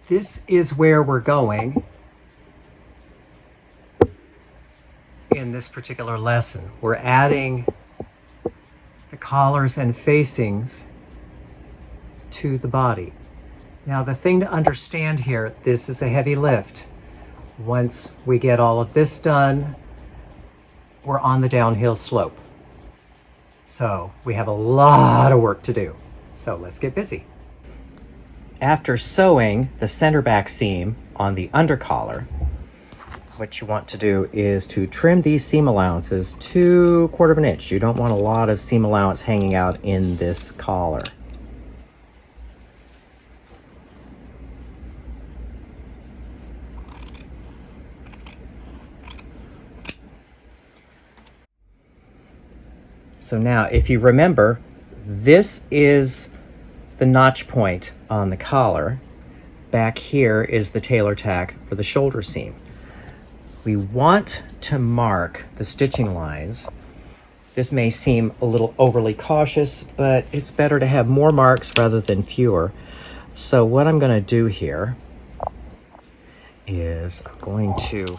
This is where we're going in this particular lesson. We're adding the collars and facings to the body. Now, the thing to understand here, this is a heavy lift. Once we get all of this done, we're on the downhill slope. So we have a lot of work to do. So let's get busy. After sewing the center back seam on the undercollar, what you want to do is to trim these seam allowances to 1/4 inch. You don't want a lot of seam allowance hanging out in this collar. So now, if you remember, this is the notch point on the collar. Back here is the tailor tack for the shoulder seam. We want to mark the stitching lines. This may seem a little overly cautious, but it's better to have more marks rather than fewer. So what I'm going to do here is I'm going to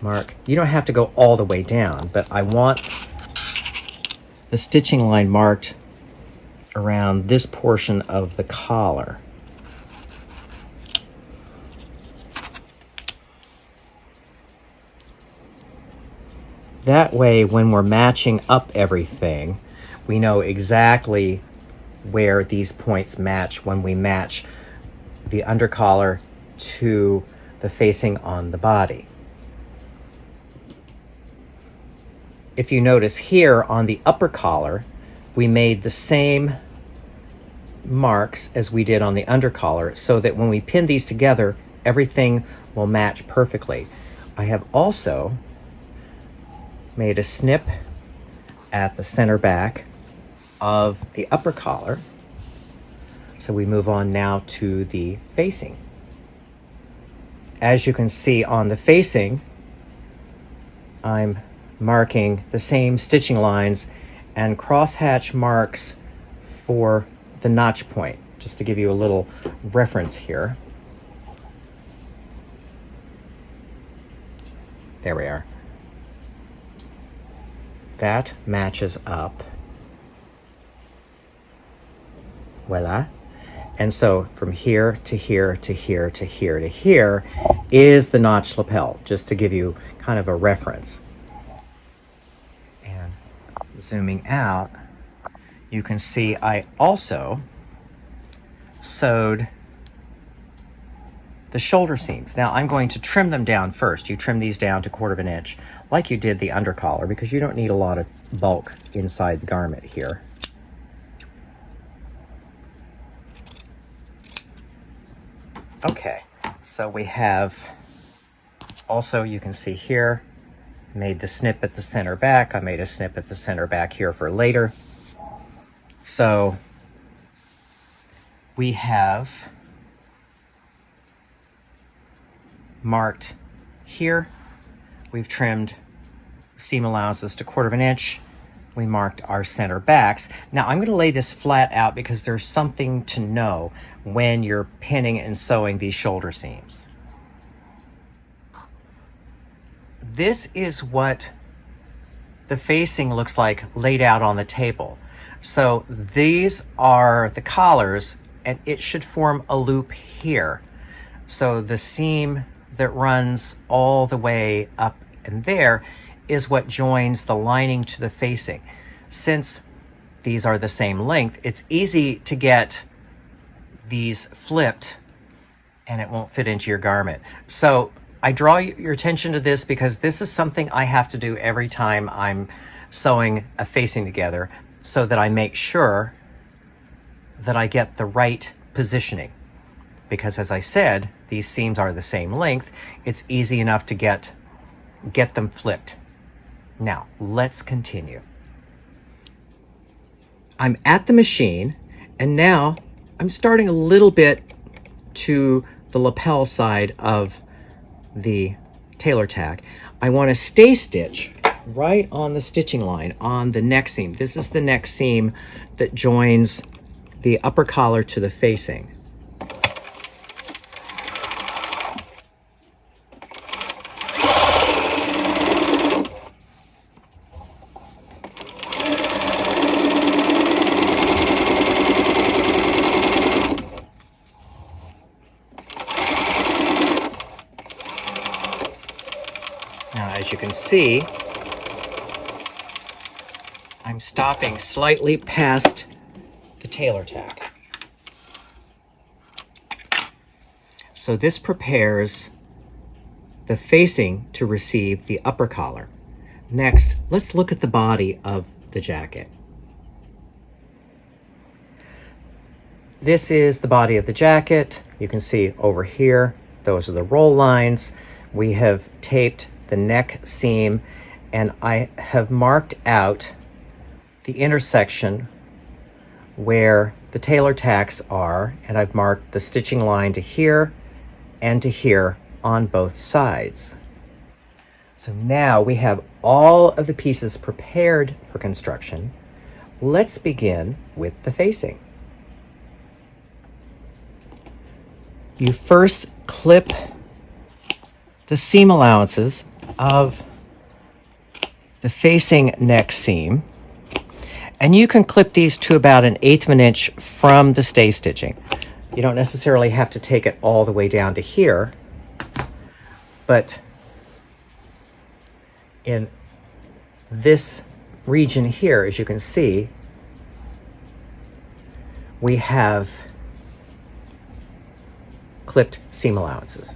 mark. You don't have to go all the way down, but I want the stitching line marked around this portion of the collar. That way, when we're matching up everything, we know exactly where these points match when we match the undercollar to the facing on the body. If you notice here on the upper collar, we made the same marks as we did on the undercollar, so that when we pin these together, everything will match perfectly. I have also made a snip at the center back of the upper collar. So we move on now to the facing. As you can see on the facing, I'm marking the same stitching lines and crosshatch marks for the notch point, just to give you a little reference here. There we are. That matches up. Voila. And so from here to here to here to here to here is the notch lapel, just to give you kind of a reference. And zooming out, you can see I also sewed the shoulder seams. Now I'm going to trim them down first. You trim these down to 1/4 inch like you did the undercollar, because you don't need a lot of bulk inside the garment here. Okay, so we have also, you can see here, made the snip at the center back. I made a snip at the center back here for later. So we have marked here. We've trimmed seam allowances to 1/4 inch. We marked our center backs. Now I'm going to lay this flat out because there's something to know when you're pinning and sewing these shoulder seams. This is what the facing looks like laid out on the table. So these are the collars, and it should form a loop here. So the seam that runs all the way up and there is what joins the lining to the facing. Since these are the same length, it's easy to get these flipped and it won't fit into your garment. So I draw your attention to this because this is something I have to do every time I'm sewing a facing together, so that I make sure that I get the right positioning. Because as I said, these seams are the same length. It's easy enough to get them flipped. Now, let's continue. I'm at the machine, and now I'm starting a little bit to the lapel side of the tailor tack. I want to stay stitch right on the stitching line on the neck seam. This is the neck seam that joins the upper collar to the facing. Now, as you can see, I'm stopping slightly past the tailor tack. So this prepares the facing to receive the upper collar. Next, let's look at the body of the jacket. This is the body of the jacket. You can see over here, those are the roll lines. We have taped the neck seam, and I have marked out the intersection where the tailor tacks are, and I've marked the stitching line to here and to here on both sides. So now we have all of the pieces prepared for construction. Let's begin with the facing. You first clip the seam allowances of the facing neck seam, and you can clip these to about 1/8 of an inch from the stay stitching. You don't necessarily have to take it all the way down to here, but in this region here, as you can see, we have clipped seam allowances.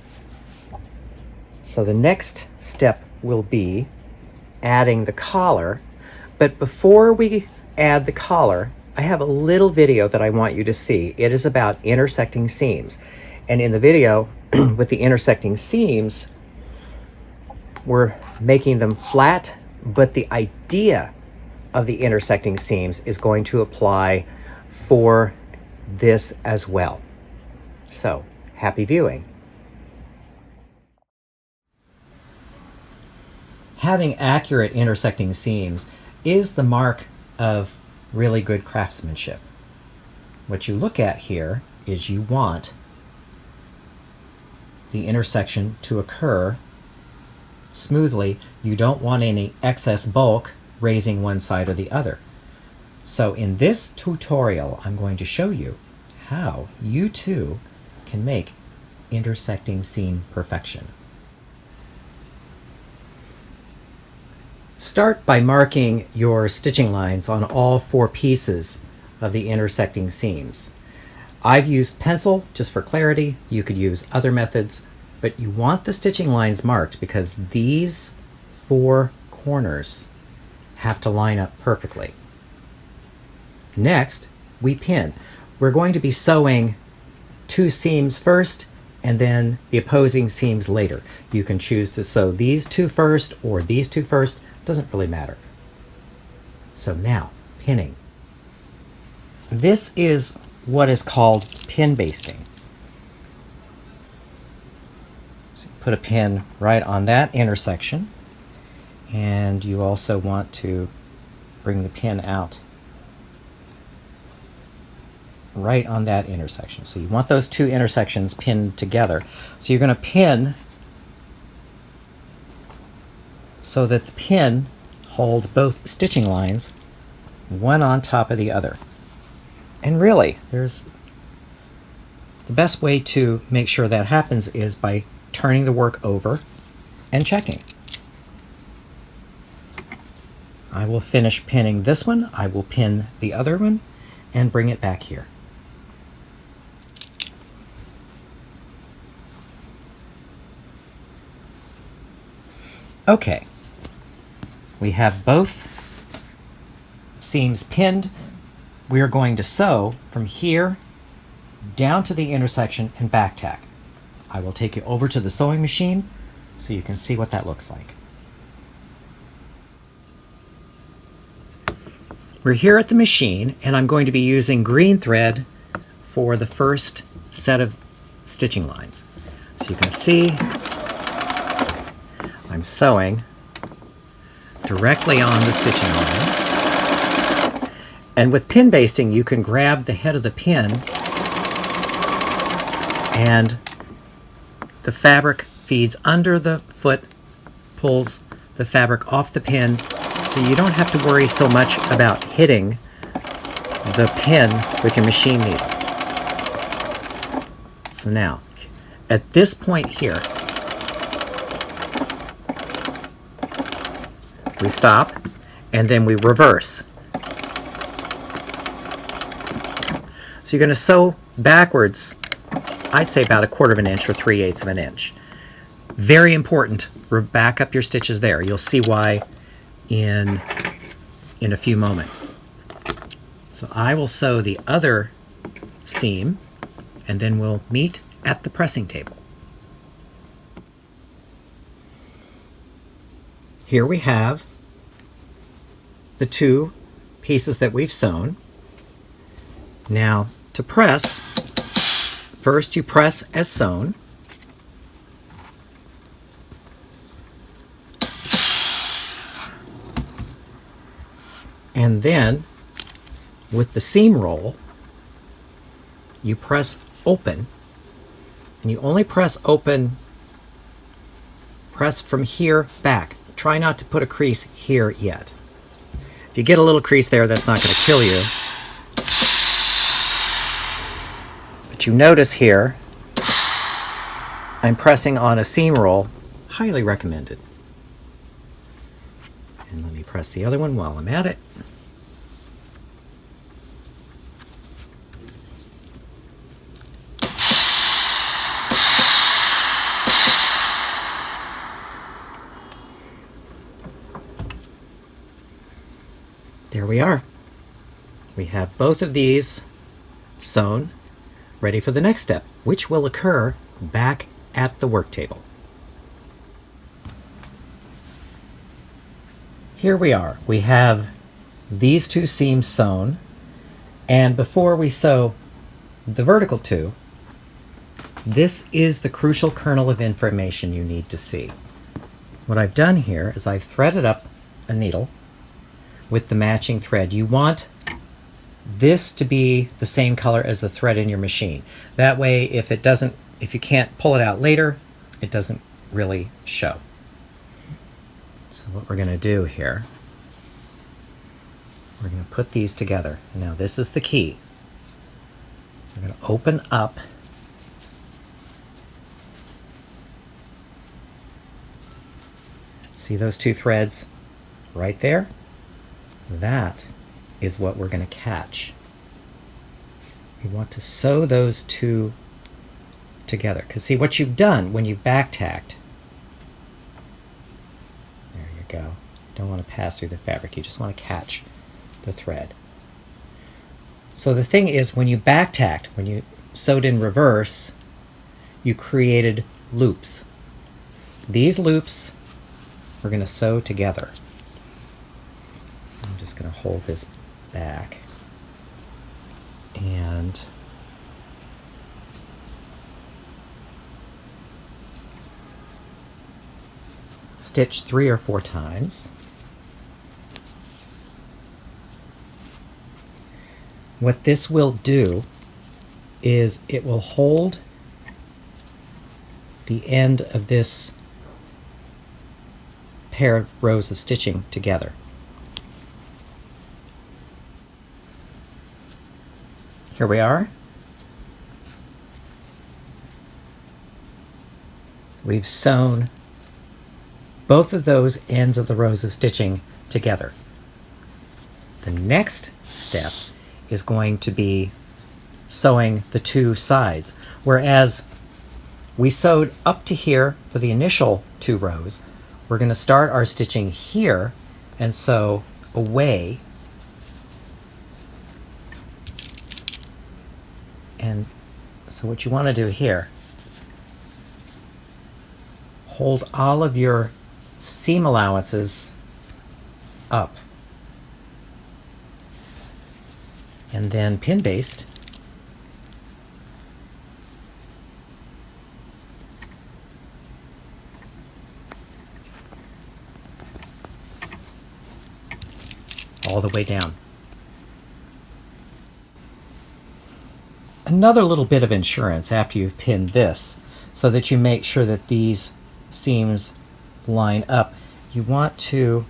So the next step will be adding the collar, but before we add the collar, I have a little video that I want you to see. It is about intersecting seams. And in the video with the intersecting seams, we're making them flat, but the idea of the intersecting seams is going to apply for this as well. So, happy viewing. Having accurate intersecting seams is the mark of really good craftsmanship. What you look at here is you want the intersection to occur smoothly. You don't want any excess bulk raising one side or the other. So in this tutorial, I'm going to show you how you too can make intersecting seam perfection. Start by marking your stitching lines on all 4 pieces of the intersecting seams. I've used pencil just for clarity. You could use other methods, but you want the stitching lines marked because these 4 corners have to line up perfectly. Next, we pin. We're going to be sewing 2 seams first and then the opposing seams later. You can choose to sew these 2 first or these 2 first. Doesn't really matter. So now, pinning. This is what is called pin basting. So put a pin right on that intersection, and you also want to bring the pin out right on that intersection. So you want those 2 intersections pinned together. So you're going to pin so that the pin holds both stitching lines, one on top of the other. And really, the best way to make sure that happens is by turning the work over and checking. I will finish pinning this one, I will pin the other one, and bring it back here. Okay. We have both seams pinned. We are going to sew from here down to the intersection and back tack. I will take you over to the sewing machine so you can see what that looks like. We're here at the machine, and I'm going to be using green thread for the first set of stitching lines. So you can see I'm sewing directly on the stitching line, And with pin basting, you can grab the head of the pin and the fabric feeds under the foot, pulls the fabric off the pin, so you don't have to worry so much about hitting the pin with your machine needle. So now, at this point here, we stop and then we reverse. So you're going to sew backwards, I'd say about 1/4 of an inch or 3/8 of an inch. Very important, back up your stitches there. You'll see why in a few moments. So I will sew the other seam and then we'll meet at the pressing table. Here we have the 2 pieces that we've sewn. Now to press, first you press as sewn. And then with the seam roll, you press open, and you only press open, press from here back. Try not to put a crease here yet. If you get a little crease there, that's not going to kill you. But you notice here, I'm pressing on a seam roll, highly recommended. And let me press the other one while I'm at it. There we are. We have both of these sewn, ready for the next step, which will occur back at the work table. Here we are. We have these 2 seams sewn, and before we sew the vertical 2, this is the crucial kernel of information you need to see. What I've done here is I've threaded up a needle with the matching thread. You want this to be the same color as the thread in your machine. That way, if you can't pull it out later, it doesn't really show. So what we're going to do here, we're going to put these together. Now this is the key. We're going to open up see those 2 threads right there? That is what we're going to catch. We want to sew those 2 together. Because see what you've done when you've back tacked, there you go. You don't want to pass through the fabric, you just want to catch the thread. So the thing is, when you back tacked, when you sewed in reverse, you created loops. These loops we're going to sew together. I'm just going to hold this back and stitch 3 or 4 times. What this will do is it will hold the end of this pair of rows of stitching together. Here we are. We've sewn both of those ends of the rows of stitching together. The next step is going to be sewing the 2 sides. Whereas we sewed up to here for the initial 2 rows, we're going to start our stitching here and sew away. And so what you want to do here, hold all of your seam allowances up and then pin baste all the way down. another little bit of insurance after you've pinned this, so that you make sure that these seams line up. You want to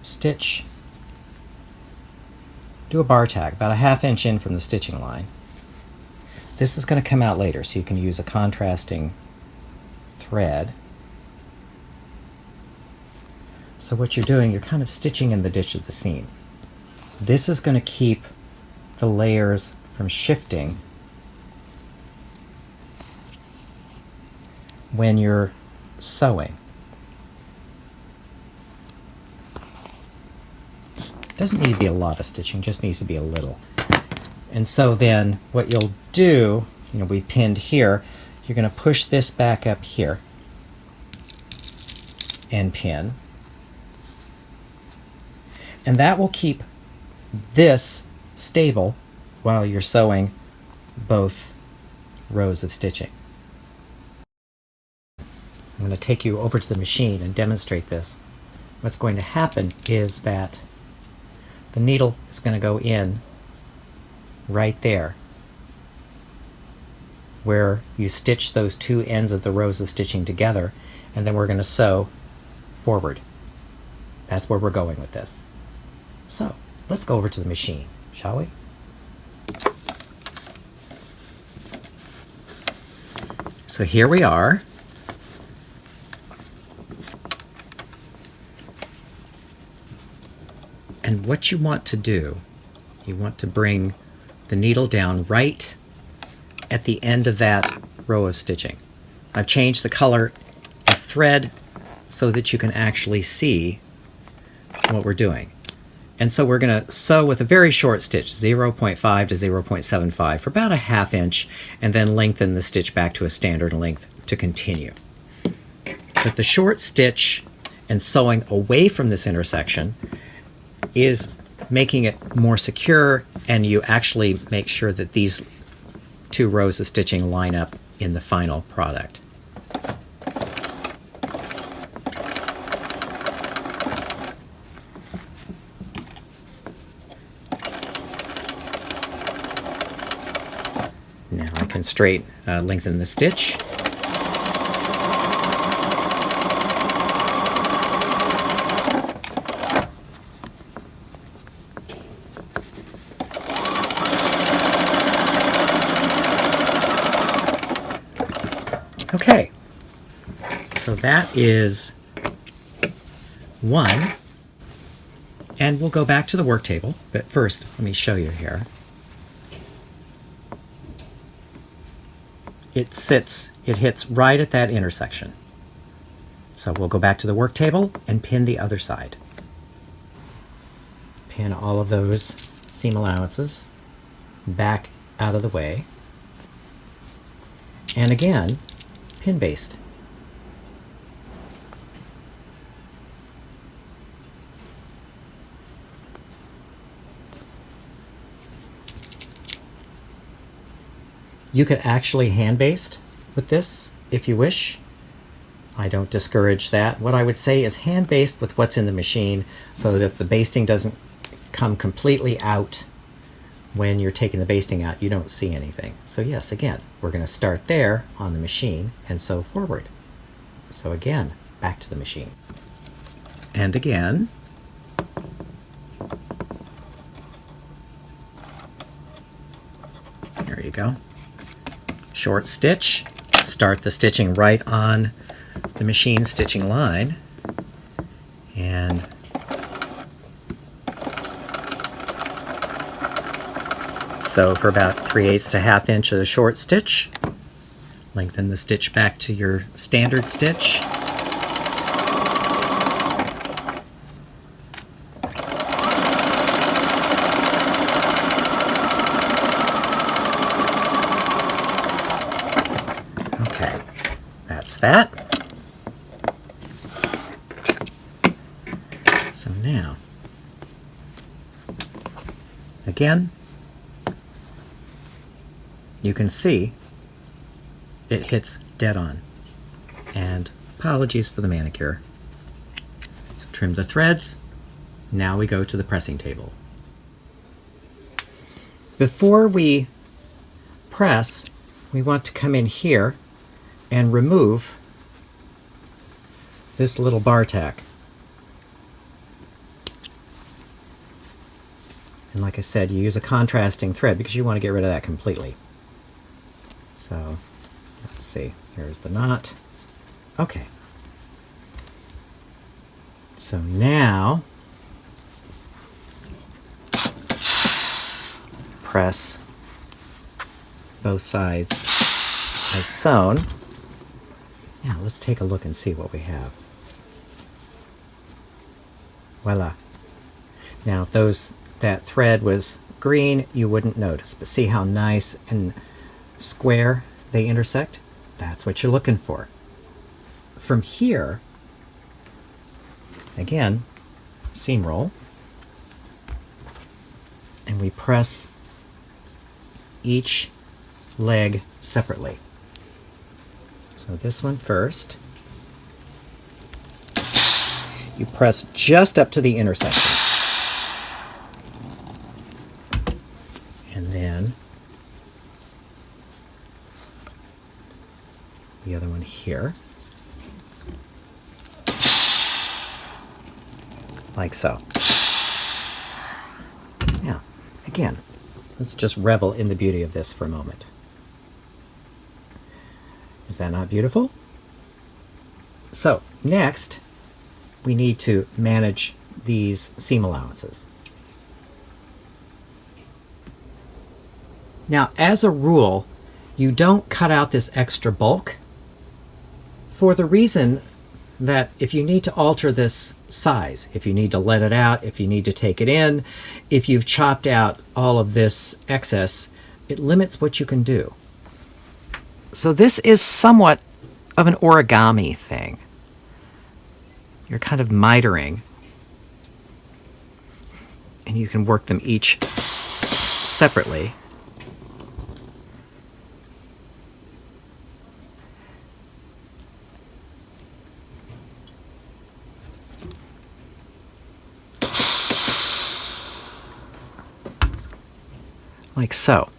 stitch, do a bar tack about a 1/2 inch in from the stitching line. This is going to come out later, so you can use a contrasting thread. So what you're doing, you're kind of stitching in the ditch of the seam. This is going to keep the layers from shifting when you're sewing. It doesn't need to be a lot of stitching, just needs to be a little. And so then what you'll do, we pinned here, you're going to push this back up here and pin. And that will keep this stable while you're sewing both rows of stitching. I'm going to take you over to the machine and demonstrate this. What's going to happen is that the needle is going to go in right there where you stitch those two ends of the rows of stitching together, and then we're going to sew forward. That's where we're going with this. So let's go over to the machine, shall we? So here we are. And what you want to do, you want to bring the needle down right at the end of that row of stitching. I've changed the color of thread so that you can actually see what we're doing. And so we're going to sew with a very short stitch, 0.5 to 0.75 for about a 1/2 inch, and then lengthen the stitch back to a standard length to continue. But the short stitch and sewing away from this intersection is making it more secure, and you actually make sure that these two rows of stitching line up in the final product. Now I can straight lengthen the stitch. Okay, so that is one, and we'll go back to the work table, but first let me show you here. It hits right at that intersection. So we'll go back to the work table and pin the other side. Pin all of those seam allowances back out of the way. And again, pin baste. You could actually hand baste with this if you wish. I don't discourage that. What I would say is hand baste with what's in the machine so that if the basting doesn't come completely out when you're taking the basting out, you don't see anything. So yes, again, we're going to start there on the machine and sew forward. So again, back to the machine. And again. There you go. Short stitch, start the stitching right on the machine stitching line, and sew for about 3/8 to 1/2 inch of the short stitch. Lengthen the stitch back to your standard stitch. Okay, that's that. So now, again, you can see it hits dead on. And apologies for the manicure. So trim the threads. Now we go to the pressing table. Before we press, we want to come in here and remove this little bar tack. And like I said, you use a contrasting thread because you want to get rid of that completely. So let's see, here's the knot. Okay. So now press both sides as sewn. Now let's take a look and see what we have. Voila. Now if that thread was green, you wouldn't notice, but see how nice and square they intersect? That's what you're looking for. From here, again, seam roll, and we press each leg separately. So this one first. You press just up to the intersection. And then the other one here. Like so. Now, again, let's just revel in the beauty of this for a moment. Is that not beautiful? So, next, we need to manage these seam allowances. Now, as a rule, you don't cut out this extra bulk for the reason that if you need to alter this size, if you need to let it out, if you need to take it in, if you've chopped out all of this excess, it limits what you can do. So this is somewhat of an origami thing. You're kind of mitering, and you can work them each separately. Like so.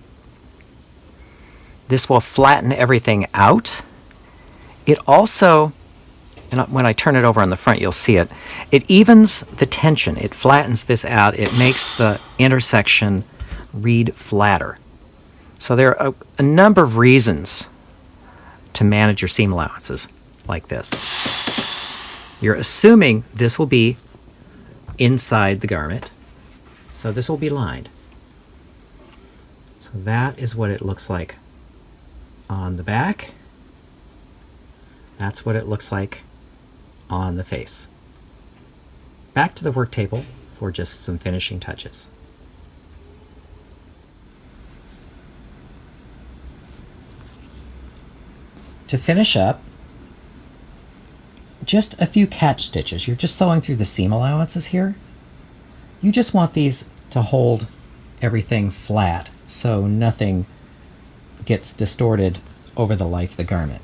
This will flatten everything out. It also, and when I turn it over on the front, you'll see it, it evens the tension. It flattens this out. It makes the intersection read flatter. So there are a number of reasons to manage your seam allowances like this. You're assuming this will be inside the garment, so this will be lined. So that is what it looks like on the back. That's what it looks like on the face. Back to the work table for just some finishing touches. To finish up, just a few catch stitches. You're just sewing through the seam allowances here. You just want these to hold everything flat so nothing gets distorted over the life of the garment.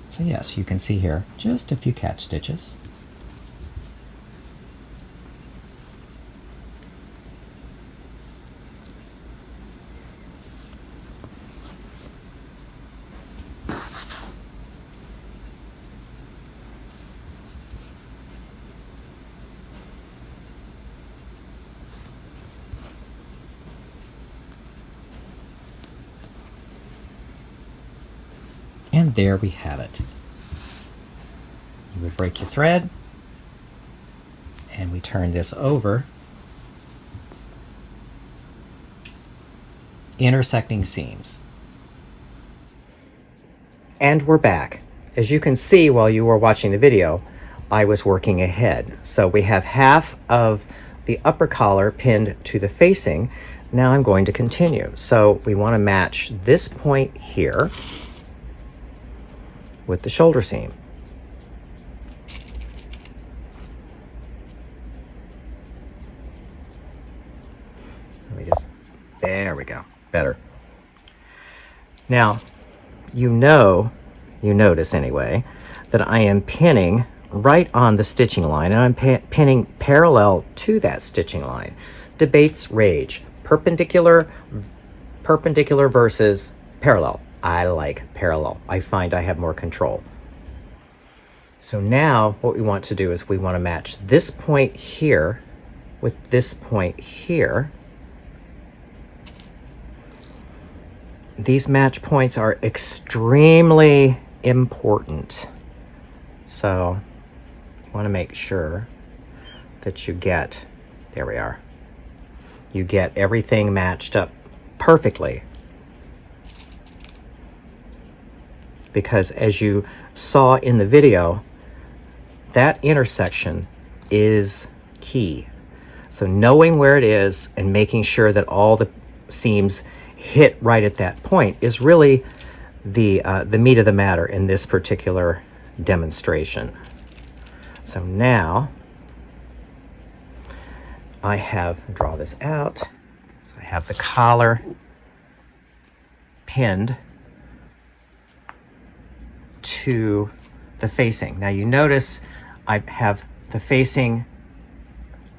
So yes, you can see here just a few catch stitches. And there we have it. You would break your thread, and we turn this over, intersecting seams. And we're back. As you can see while you were watching the video, I was working ahead. So we have half of the upper collar pinned to the facing. Now I'm going to continue. So we want to match this point here with the shoulder seam. There we go, better. Now, you notice anyway, that I am pinning right on the stitching line, and I'm pinning parallel to that stitching line. Debates rage. perpendicular versus parallel. I like parallel. I find I have more control. So now what we want to do is we want to match this point here with this point here. These match points are extremely important. So you want to make sure that you get, there we are, you get everything matched up perfectly. Because as you saw in the video, that intersection is key. So knowing where it is and making sure that all the seams hit right at that point is really the meat of the matter in this particular demonstration. So now I have, draw this out, so I have the collar pinned to the facing. Now you notice I have the facing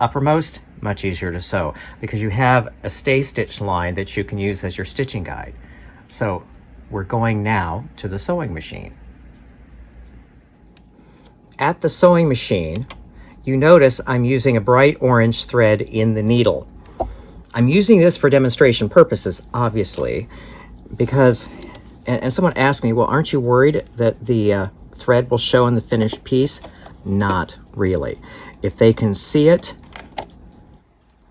uppermost, much easier to sew because you have a stay stitch line that you can use as your stitching guide. So we're going now to the sewing machine. At the sewing machine, you notice I'm using a bright orange thread in the needle. I'm using this for demonstration purposes, obviously, because, and someone asked me, well, aren't you worried that the thread will show in the finished piece? Not really. If they can see it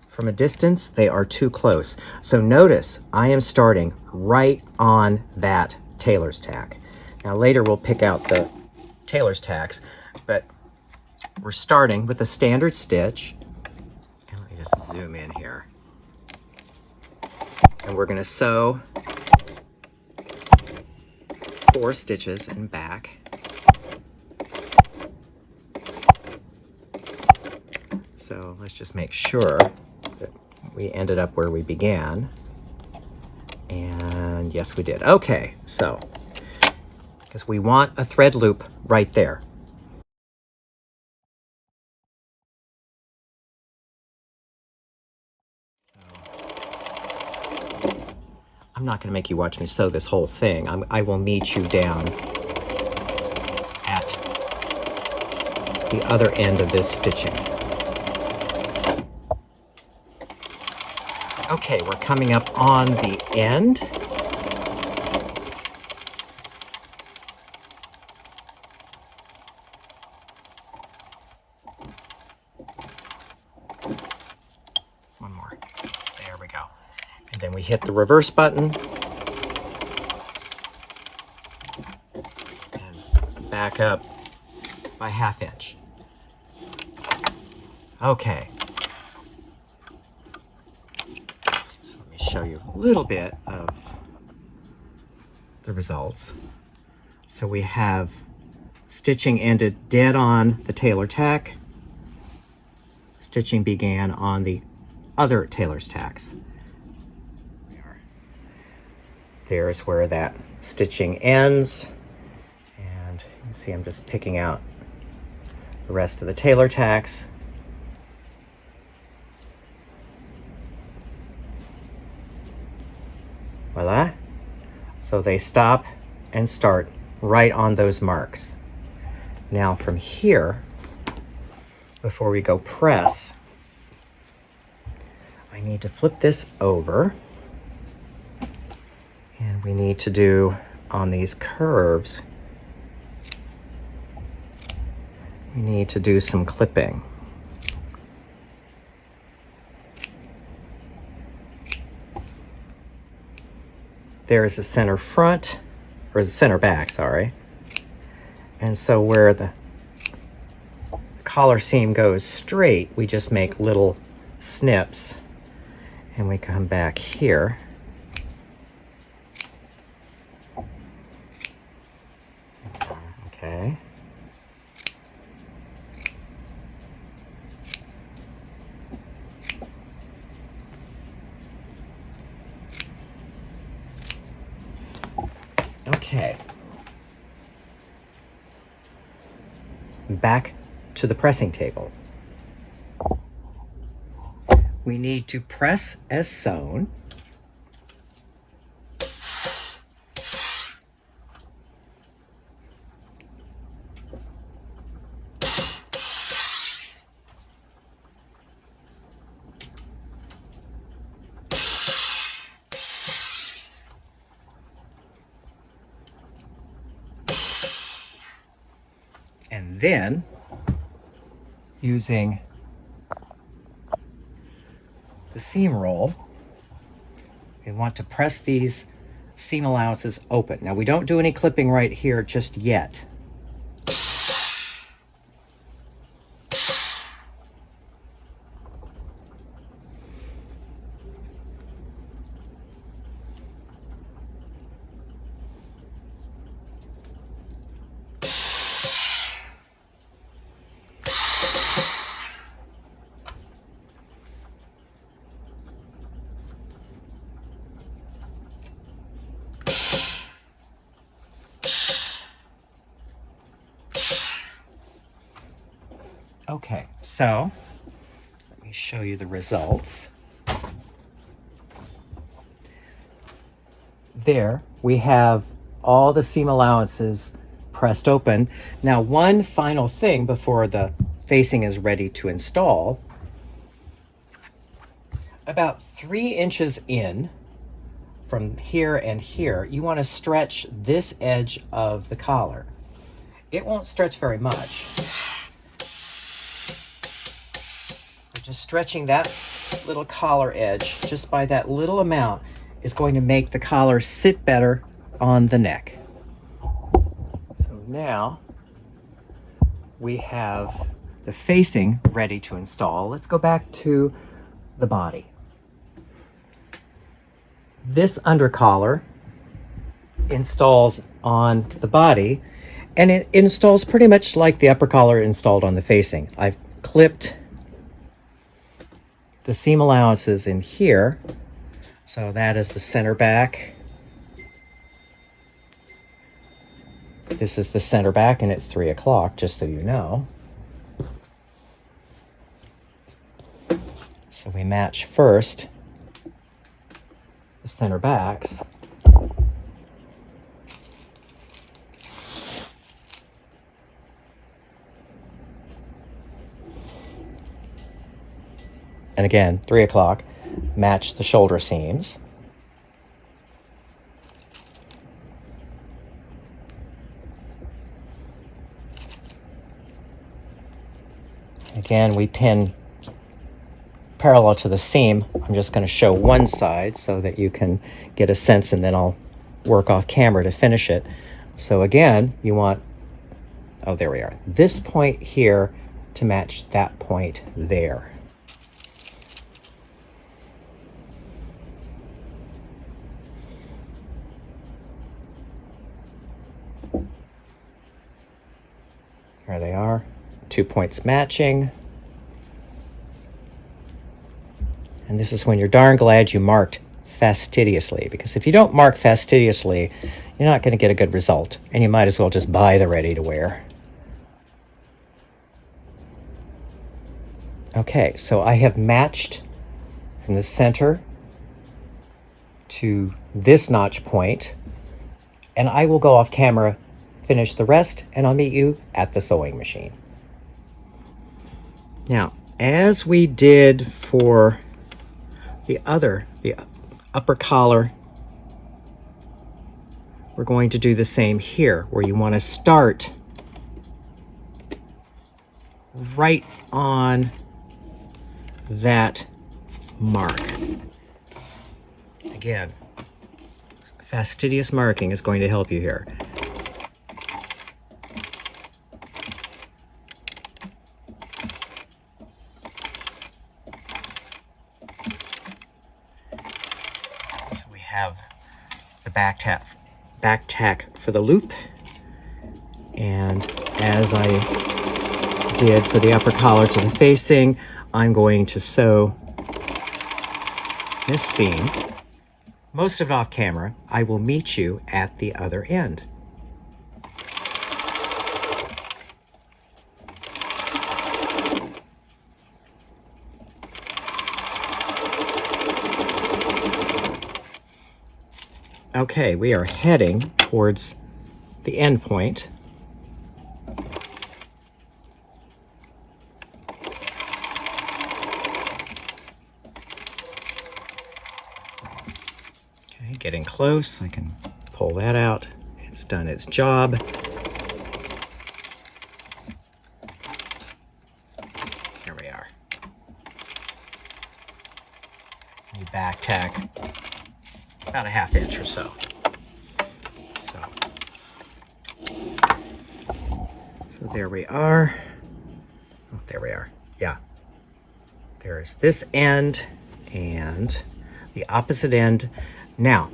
from a distance, they are too close. So notice I am starting right on that tailor's tack. Now later we'll pick out the tailor's tacks, but we're starting with a standard stitch. And let me just zoom in here. And we're going to sew 4 stitches and back. So let's just make sure that we ended up where we began. And yes, we did. Okay, so, because we want a thread loop right there. I'm not going to make you watch me sew this whole thing. I will meet you down at the other end of this stitching. Okay, we're coming up on the end. One more. There we go. And then we hit the reverse button. And back up by 1/2 inch. Okay. Show you a little bit of the results. So we have stitching ended dead on the tailor tack. Stitching began on the other tailor's tacks. There's where that stitching ends. And you can see I'm just picking out the rest of the tailor tacks. Voila. So they stop and start right on those marks. Now from here, before we go press, I need to flip this over. And we need to do on these curves, we need to do some clipping. There's the center front, or the center back, sorry. And so where the collar seam goes straight, we just make little snips and we come back here. Okay. Okay. Back to the pressing table. we need to press as sewn. And then, using the seam roll, we want to press these seam allowances open. Now, we don't do any clipping right here just yet. Okay, so let me show you the results. There we have all the seam allowances pressed open. Now, one final thing before the facing is ready to install. About 3 inches in from here and here, you want to stretch this edge of the collar. It won't stretch very much. But just stretching that little collar edge, just by that little amount, is going to make the collar sit better on the neck. So now we have the facing ready to install. Let's go back to the body. This undercollar installs on the body, and it installs pretty much like the upper collar installed on the facing. I've clipped the seam allowances in here, so that is the center back. This is the center back, and it's 3 o'clock, just so you know. So we match first the center backs. And again, 3 o'clock, match the shoulder seams. Again, we pin parallel to the seam. I'm just going to show one side so that you can get a sense, and then I'll work off camera to finish it. So again, you want, oh, there we are, this point here to match that point there. There they are, 2 points matching. And this is when you're darn glad you marked fastidiously, because if you don't mark fastidiously, you're not going to get a good result, and you might as well just buy the ready to wear. Okay, so I have matched from the center to this notch point, and I will go off camera, finish the rest, and I'll meet you at the sewing machine. Now, as we did for the upper collar, we're going to do the same here, where you want to start right on that mark. Again, fastidious marking is going to help you here. Have the back tack for the loop, and as I did for the upper collar to the facing, I'm going to sew this seam, most of it off camera. I will meet you at the other end. Okay, we are heading towards the end point. Okay, getting close. I can pull that out. It's done its job. Here we are. You back tack about a 1/2 inch or so. So there we are. Oh, there we are. Yeah. There's this end and the opposite end. Now,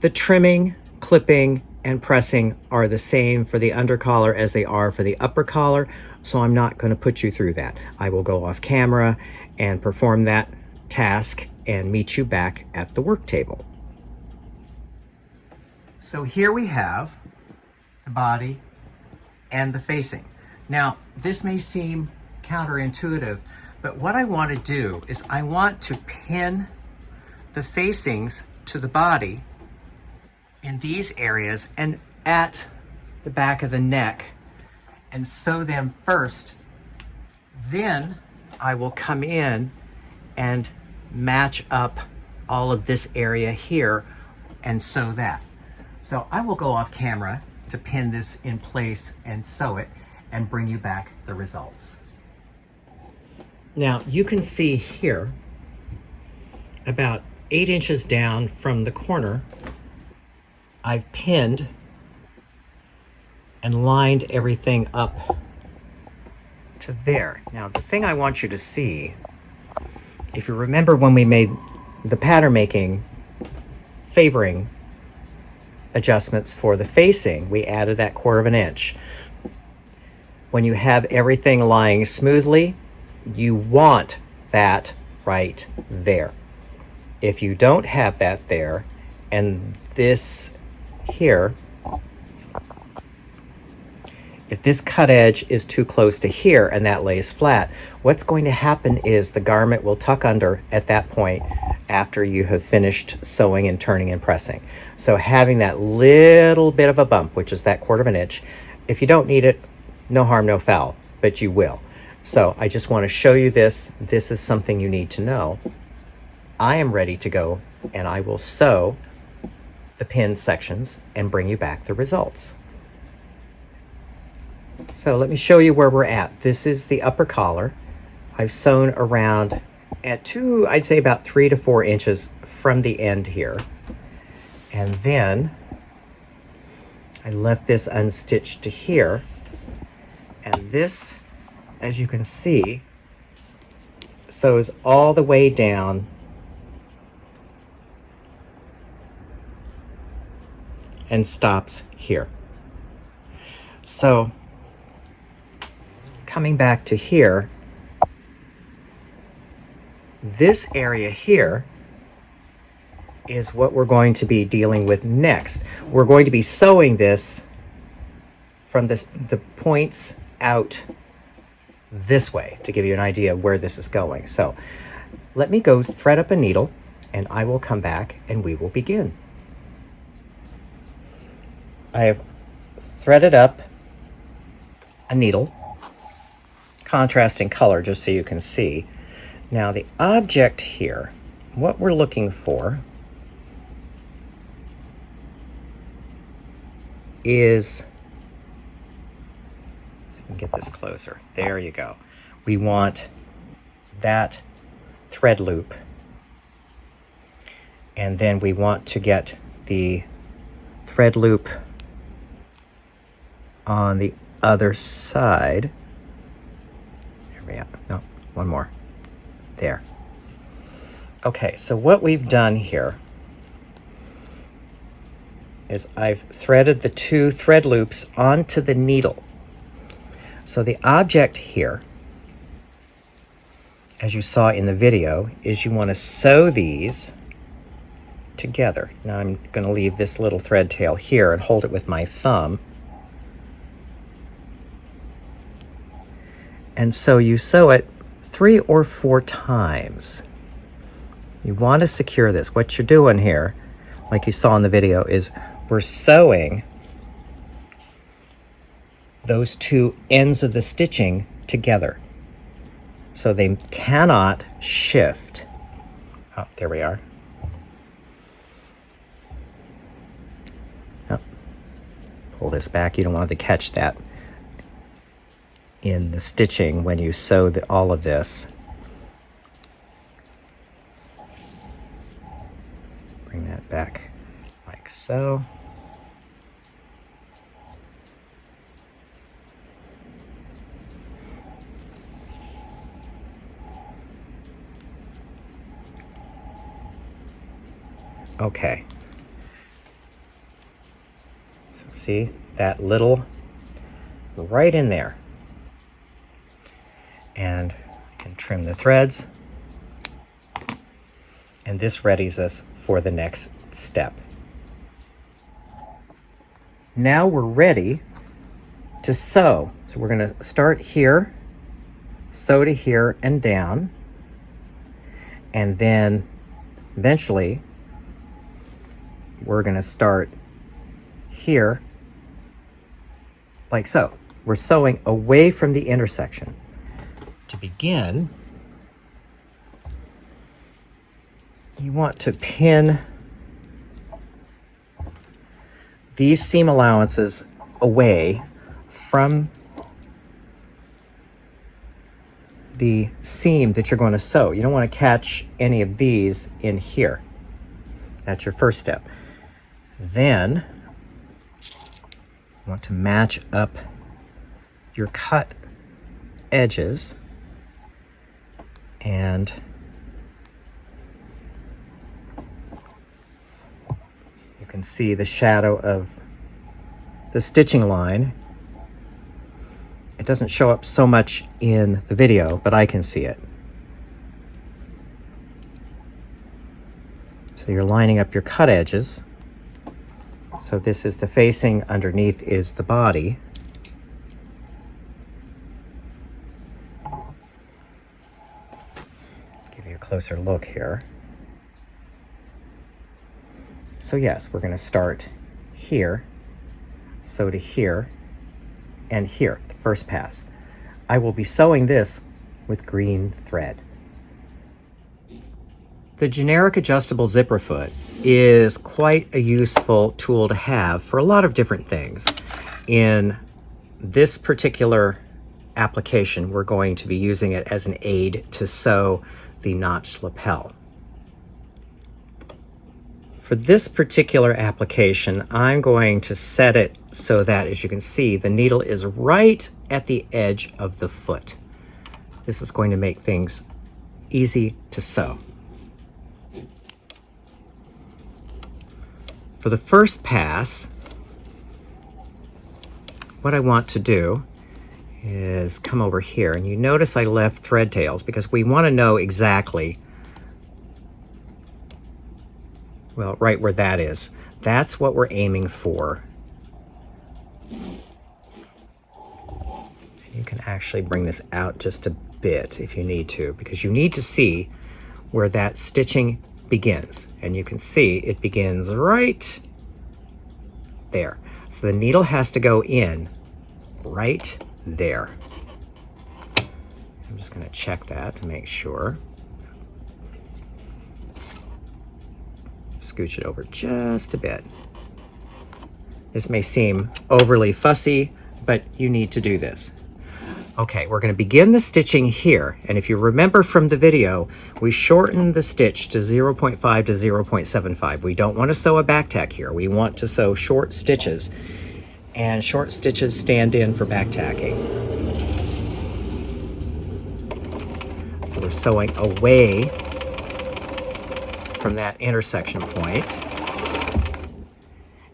the trimming, clipping, and pressing are the same for the under collar as they are for the upper collar, so I'm not going to put you through that. I will go off camera and perform that task and meet you back at the work table. So here we have the body and the facing. Now, this may seem counterintuitive, but what I want to do is I want to pin the facings to the body in these areas and at the back of the neck and sew them first. Then I will come in and match up all of this area here and sew that. So I will go off camera to pin this in place and sew it and bring you back the results. Now you can see here, about 8 inches down from the corner, I've pinned and lined everything up to there. Now the thing I want you to see, if you remember when we made the pattern making favoring adjustments for the facing, we added that 1/4 inch. When you have everything lying smoothly, you want that right there. If you don't have that there, and this here, if this cut edge is too close to here and that lays flat, what's going to happen is the garment will tuck under at that point after you have finished sewing and turning and pressing. So having that little bit of a bump, which is that 1/4 inch, if you don't need it, no harm, no foul, but you will. So I just want to show you this. This is something you need to know. I am ready to go, and I will sew the pinned sections and bring you back the results. So let me show you where we're at. This is the upper collar. I've sewn around at I'd say about 3 to 4 inches from the end here. And then I left this unstitched to here. And this, as you can see, sews all the way down and stops here. So coming back to here, this area here is what we're going to be dealing with next. We're going to be sewing this from the points out this way to give you an idea of where this is going. So let me go thread up a needle and I will come back and we will begin. I have threaded up a needle, contrasting color just so you can see. Now the object here, what we're looking for is, so we can get this closer. There you go. We want that thread loop, and then we want to get the thread loop on the other side. There we are. No, one more. There. Okay, so what we've done here is I've threaded the 2 thread loops onto the needle. So the object here, as you saw in the video, is you want to sew these together. Now I'm going to leave this little thread tail here and hold it with my thumb. And so you sew it 3 or 4 times. You want to secure this. What you're doing here, like you saw in the video, is we're sewing those two ends of the stitching together. So they cannot shift. Oh, there we are. Oh, pull this back. You don't want to catch that in the stitching when you sew all of this. Bring that back like so. Okay. So see that little right in there. And I can trim the threads. And this readies us for the next step. Now we're ready to sew. So we're going to start here, sew to here and down, and then eventually we're going to start here like so. We're sewing away from the intersection. To begin, you want to pin these seam allowances away from the seam that you're going to sew. You don't want to catch any of these in here. That's your first step. Then you want to match up your cut edges, and you can see the shadow of the stitching line. It doesn't show up so much in the video, but I can see it. So you're lining up your cut edges. So this is the facing, underneath is the body. Give you a closer look here. So yes, we're going to start here, sew to here, and here, the first pass. I will be sewing this with green thread. The generic adjustable zipper foot is quite a useful tool to have for a lot of different things. In this particular application, we're going to be using it as an aid to sew the notched lapel. For this particular application, I'm going to set it so that, as you can see, the needle is right at the edge of the foot. This is going to make things easy to sew. For the first pass, what I want to do is come over here, and you notice I left thread tails because we want to know exactly, well, right where that is. That's what we're aiming for. And you can actually bring this out just a bit if you need to, because you need to see where that stitching begins. And you can see it begins right there. So the needle has to go in right there. I'm just going to check that to make sure. Scooch it over just a bit. This may seem overly fussy, but you need to do this. Okay, we're going to begin the stitching here, and if you remember from the video, we shortened the stitch to 0.5 to 0.75. We don't want to sew a back tack here. We want to sew short stitches, and short stitches stand in for back tacking. So we're sewing away from that intersection point,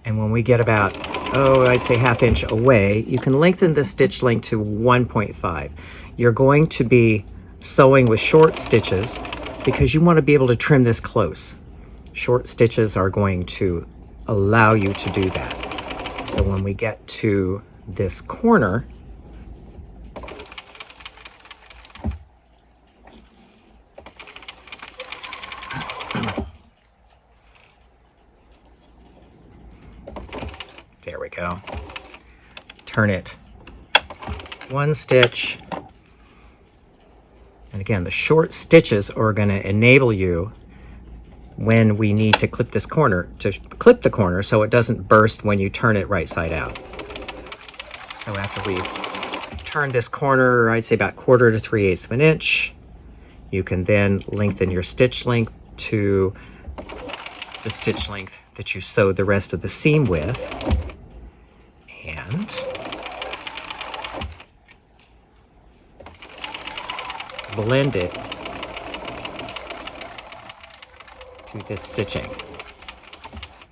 and when we get about, I'd say ½ inch away, you can lengthen the stitch length to 1.5. You're going to be sewing with short stitches because you want to be able to trim this close. Short stitches are going to allow you to do that. So when we get to this corner, There we go. Turn it one stitch. And again, the short stitches are going to enable you when we need to clip this corner, to clip the corner so it doesn't burst when you turn it right side out. So after we turn this corner, I'd say about 1/4 to 3/8 of an inch, you can then lengthen your stitch length to the stitch length that you sewed the rest of the seam with, and blend it to this stitching.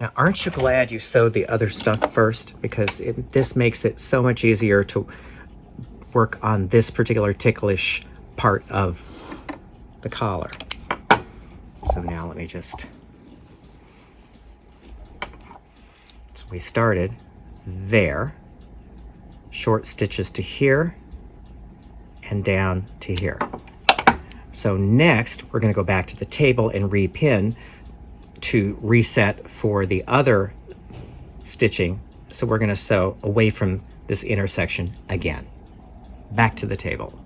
Now, aren't you glad you sewed the other stuff first? Because this makes it so much easier to work on this particular ticklish part of the collar. So now let me just, so we started there, short stitches to here and down to here. So next we're going to go back to the table and repin to reset for the other stitching. So we're going to sew away from this intersection again. Back to the table.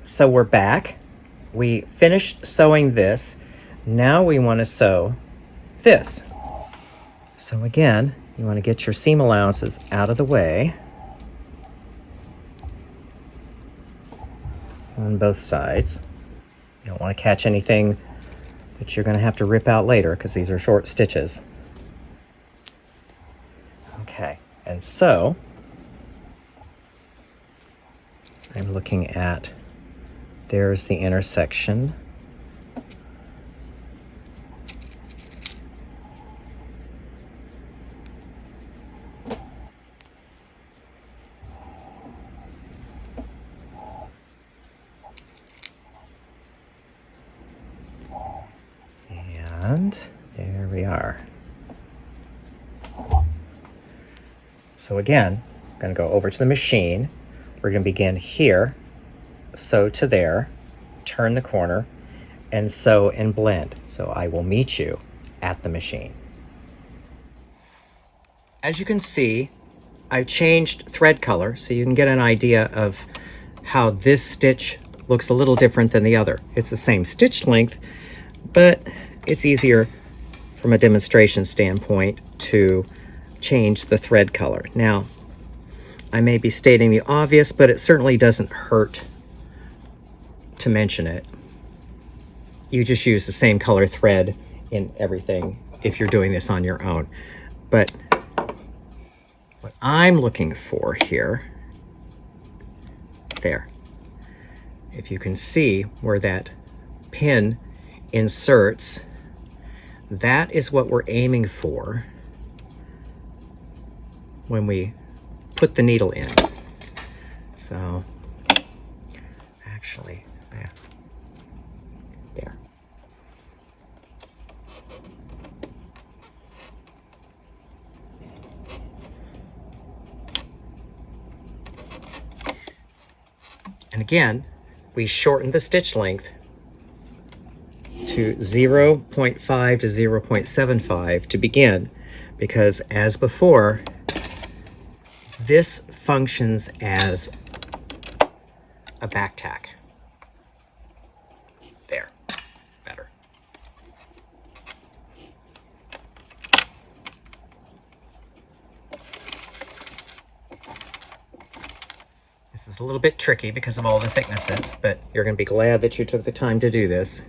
So we're back. We finished sewing this. Now we want to sew this. So again, you want to get your seam allowances out of the way on both sides. You don't want to catch anything that you're going to have to rip out later because these are short stitches. Okay, and so I'm looking at, there's the intersection. And there we are. So again, I'm going to go over to the machine. We're going to begin here, sew to there, turn the corner, and sew and blend. So I will meet you at the machine. As you can see, I've changed thread color so you can get an idea of how this stitch looks a little different than the other. It's the same stitch length, but it's easier from a demonstration standpoint to change the thread color. Now, I may be stating the obvious, but it certainly doesn't hurt to mention it. You just use the same color thread in everything if you're doing this on your own. But what I'm looking for here, there, if you can see where that pin inserts, that is what we're aiming for when we put the needle in. So actually, there. And again, we shorten the stitch length to 0.5 to 0.75 to begin, because as before, this functions as a back tack. There, better. This is a little bit tricky because of all the thicknesses, but you're going to be glad that you took the time to do this.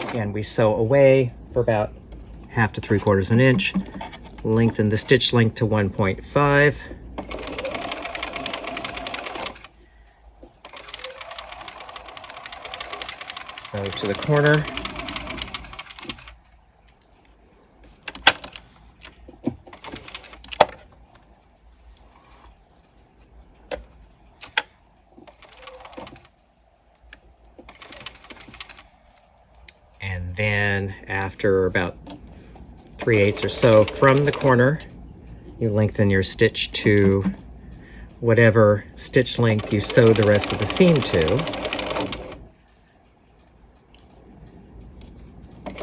Again, we sew away for about 1/2 to 3/4 of an inch. Lengthen the stitch length to 1.5. Sew to the corner. And then after about 3/8 or so from the corner, you lengthen your stitch to whatever stitch length you sew the rest of the seam to.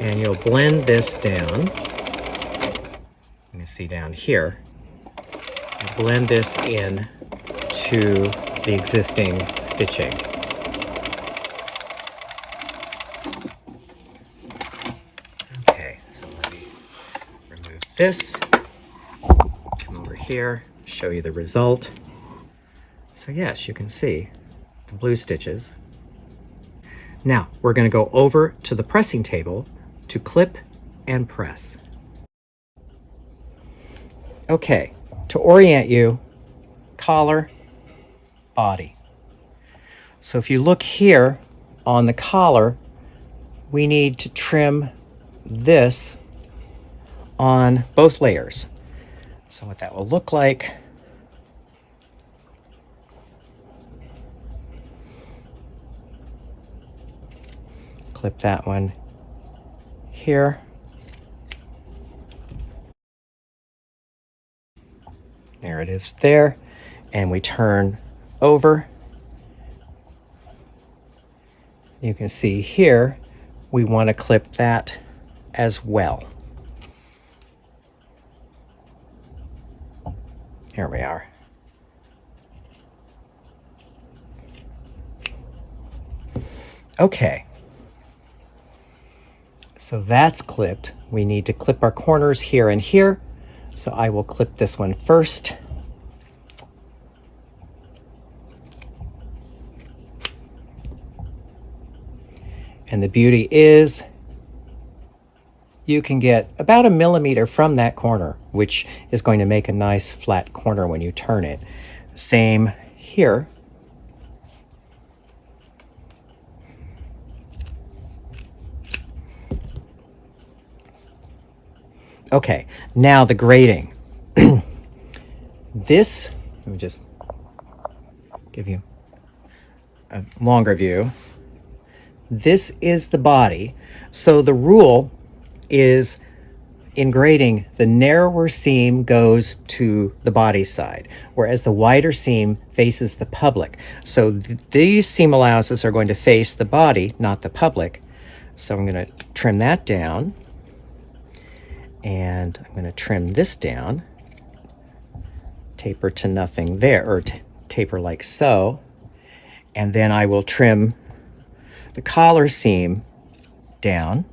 and you'll blend this down. You can see down here. You blend this in to the existing stitching. Okay, so let me remove this. Come over here, show you the result. So yes, you can see the blue stitches. Now we're going to go over to the pressing table to clip and press. Okay, to orient you, collar, body. So if you look here on the collar, we need to trim this on both layers. So what that will look like, clip that one here. There it is there. And we turn over. You can see here, we want to clip that as well. Here we are. Okay. So that's clipped. We need to clip our corners here and here. So I will clip this one first. And the beauty is you can get about 1 millimeter from that corner, which is going to make a nice flat corner when you turn it. Same here. Okay, now the grading. This, let me just give you a longer view. This is the body. So the rule is in grading, the narrower seam goes to the body side, whereas the wider seam faces the public. So these seam allowances are going to face the body, not the public. So I'm going to trim that down. And I'm going to trim this down. Taper to nothing there, or taper like so. And then I will trim the collar seam down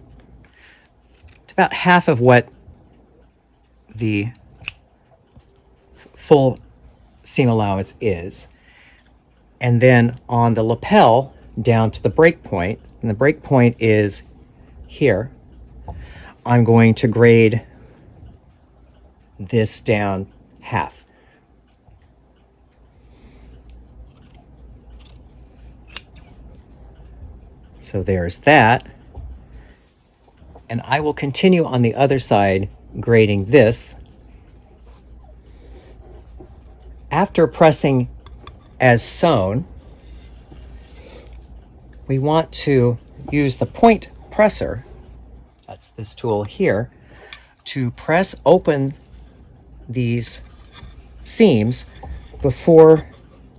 to about half of what the full seam allowance is. And then on the lapel down to the break point, and the break point is here, I'm going to grade this down half. So there's that. And I will continue on the other side grading this. After pressing as sewn, we want to use the point presser, that's this tool here, to press open these seams before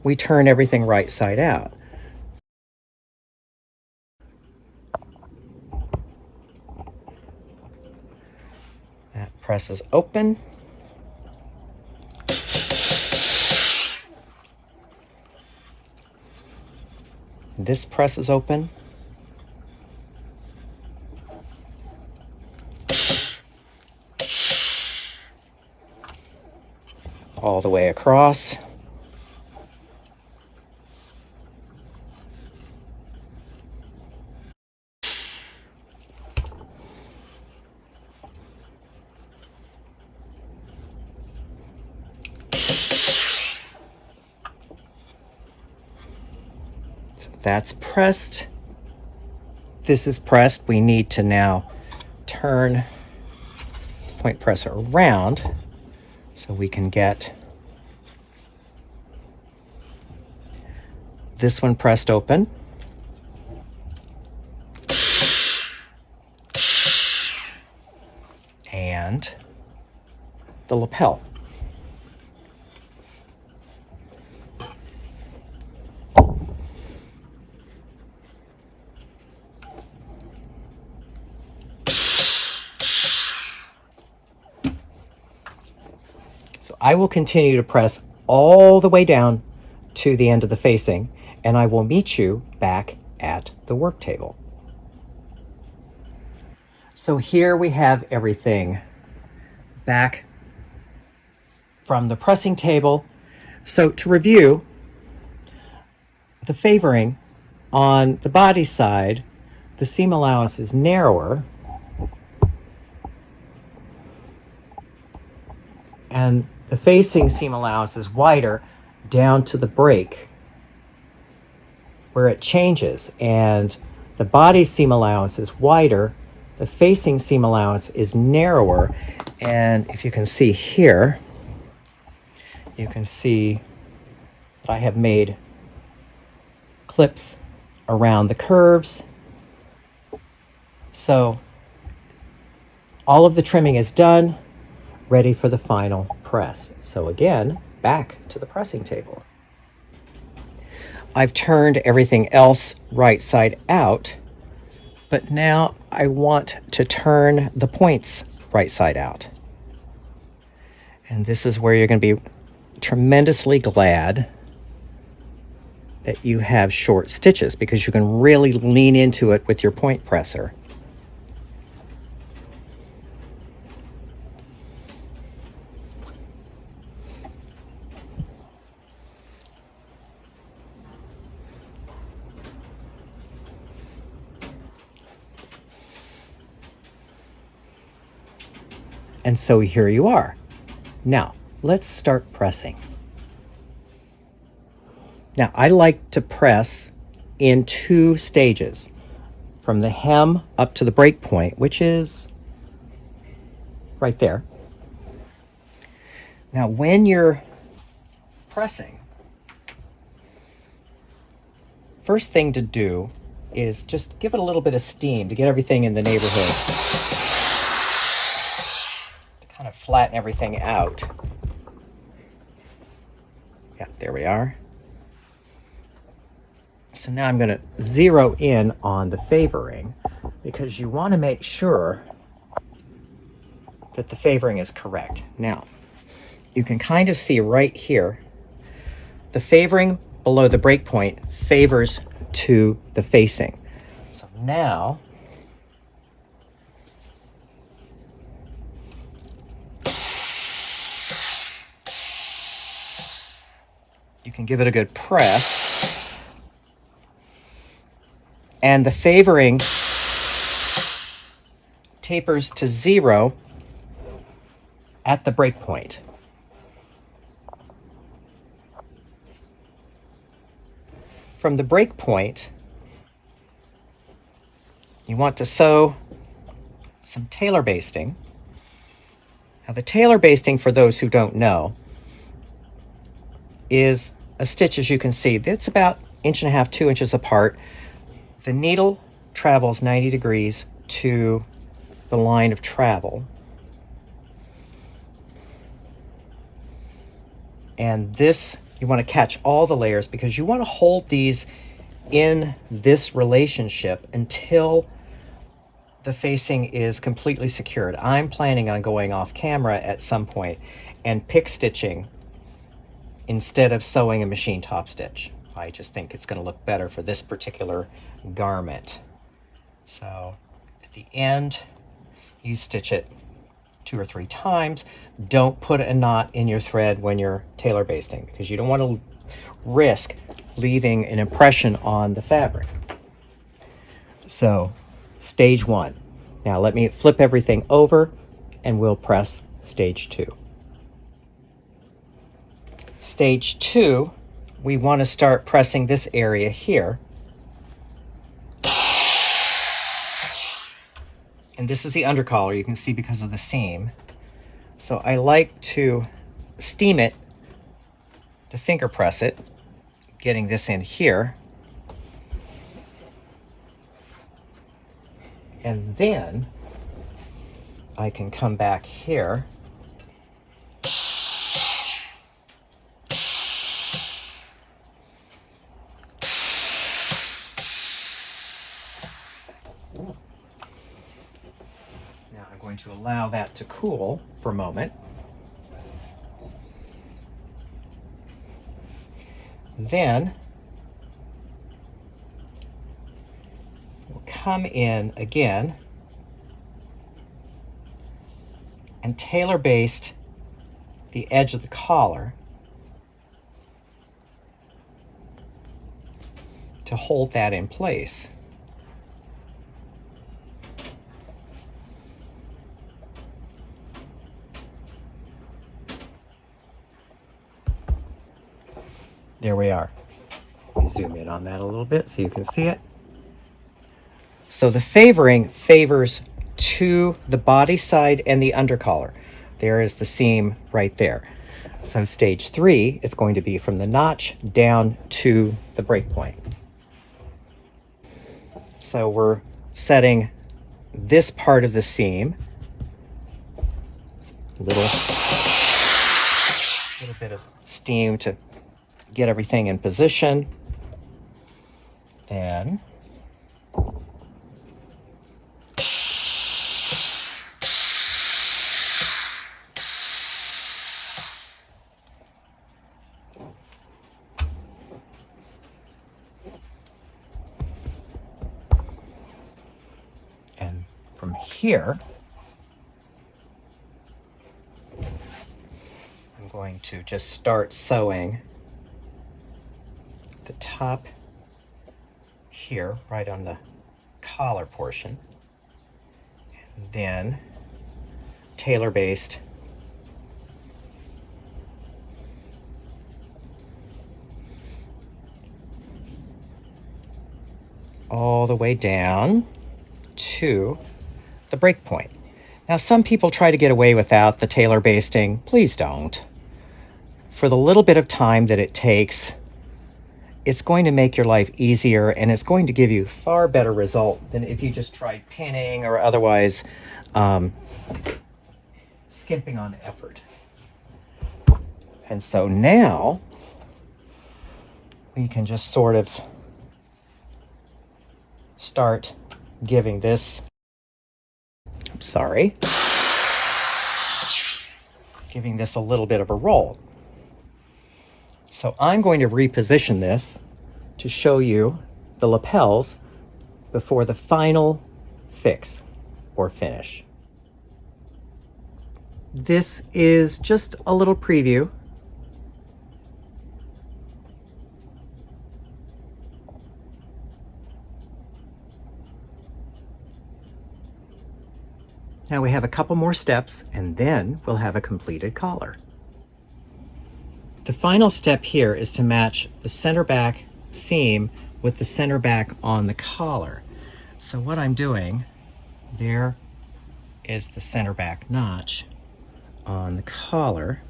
we turn everything right side out. That presses open. This presses open. All the way across. That's pressed. This is pressed. We need to now turn the point presser around so we can get this one pressed open. And the lapel. I will continue to press all the way down to the end of the facing, and I will meet you back at the work table. So here we have everything back from the pressing table. So to review, the favoring on the body side, the seam allowance is narrower, and the facing seam allowance is wider down to the break where it changes, and the body seam allowance is wider, the facing seam allowance is narrower. And if you can see here, you can see that I have made clips around the curves. So all of the trimming is done, ready for the final press. So again, back to the pressing table. I've turned everything else right side out, but now I want to turn the points right side out. And this is where you're going to be tremendously glad that you have short stitches, because you can really lean into it with your point presser. And so here you are. Now, let's start pressing. Now, I like to press in 2 stages, from the hem up to the break point, which is right there. Now, when you're pressing, first thing to do is just give it a little bit of steam to get everything in the neighborhood, to kind of flatten everything out. Yeah, there we are. So now I'm going to zero in on the favoring, because you want to make sure that the favoring is correct. Now, you can kind of see right here, the favoring below the break point favors to the facing. So now, you can give it a good press, and the favoring tapers to 0 at the break point. From the break point, you want to sew some tailor basting. Now, the tailor basting, for those who don't know, is a stitch, as you can see, that's about 1.5 inches, 2 inches apart. The needle travels 90 degrees to the line of travel. And this, you want to catch all the layers, because you want to hold these in this relationship until the facing is completely secured. I'm planning on going off camera at some point and pick stitching instead of sewing a machine top stitch. I just think it's going to look better for this particular garment. So at the end, you stitch it 2 or 3 times. Don't put a knot in your thread when you're tailor basting, because you don't want to risk leaving an impression on the fabric. So stage 1. Now let me flip everything over and we'll press stage 2. Stage 2, we want to start pressing this area here. And this is the undercollar, you can see, because of the seam. So I like to steam it, to finger press it, getting this in here. And then I can come back here to allow that to cool for a moment. Then we'll come in again and tailor baste the edge of the collar to hold that in place. There we are. Let me zoom in on that a little bit so you can see it. So the favoring favors to the body side and the undercollar. There is the seam right there. So stage 3 is going to be from the notch down to the break point. So we're setting this part of the seam. A little bit of steam to get everything in position. Then and from here I'm going to just start sewing the top here, right on the collar portion, and then tailor baste all the way down to the break point. Now, some people try to get away without the tailor basting. Please don't. For the little bit of time that it takes, it's going to make your life easier, and it's going to give you far better result than if you just tried pinning or otherwise skimping on effort. And so now we can just sort of start giving this, giving this a little bit of a roll. So I'm going to reposition this to show you the lapels before the final fix or finish. This is just a little preview. Now we have a couple more steps, and then we'll have a completed collar. The final step here is to match the center back seam with the center back on the collar. So what I'm doing, there is the center back notch on the collar.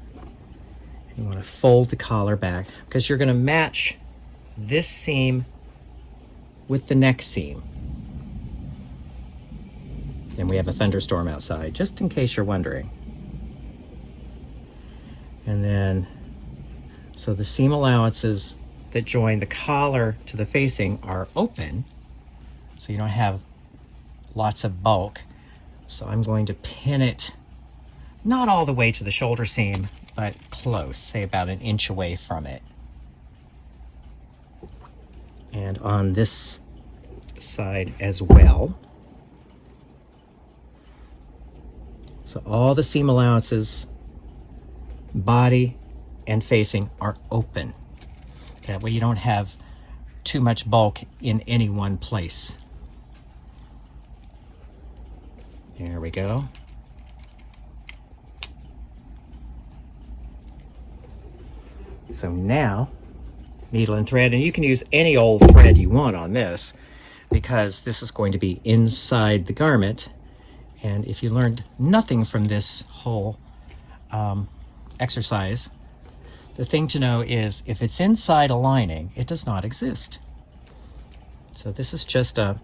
You want to fold the collar back because you're going to match this seam with the neck seam. And we have a thunderstorm outside, just in case you're wondering. And then, so the seam allowances that join the collar to the facing are open, so you don't have lots of bulk. So I'm going to pin it, not all the way to the shoulder seam, but close, say about an inch away from it. And on this side as well. So all the seam allowances, body and facing, are open. That way you don't have too much bulk in any one place. There we go. So now, needle and thread, and you can use any old thread you want on this because this is going to be inside the garment. And if you learned nothing from this whole exercise, the thing to know is if it's inside a lining, it does not exist. So this is just a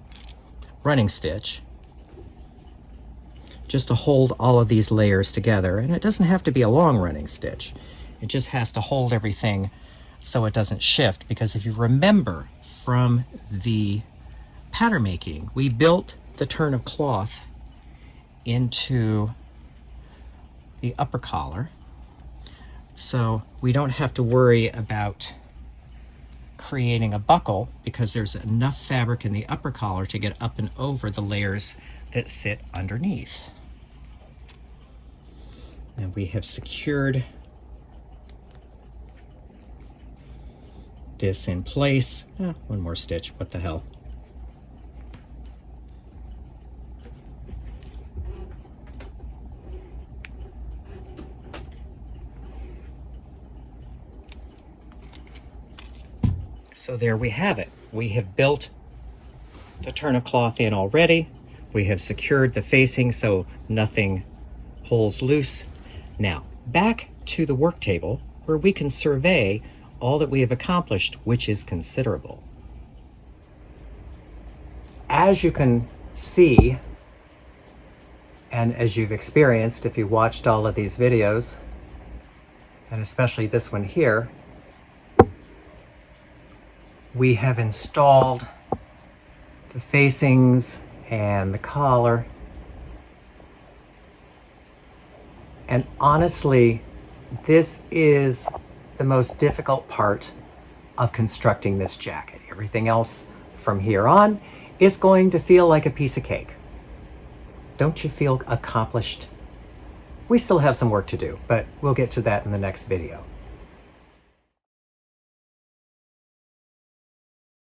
running stitch, just to hold all of these layers together. And it doesn't have to be a long running stitch. It just has to hold everything so it doesn't shift. Because if you remember from the pattern making, we built the turn of cloth into the upper collar, so we don't have to worry about creating a buckle because there's enough fabric in the upper collar to get up and over the layers that sit underneath. And we have secured this in place. One more stitch, what the hell. So there we have it. We have built the turnip cloth in already. We have secured the facing so nothing pulls loose. Now, back to the work table where we can survey all that we have accomplished, which is considerable. As you can see, and as you've experienced if you watched all of these videos, and especially this one here, we have installed the facings and the collar. And honestly, this is the most difficult part of constructing this jacket. Everything else from here on is going to feel like a piece of cake. Don't you feel accomplished? We still have some work to do, but we'll get to that in the next video.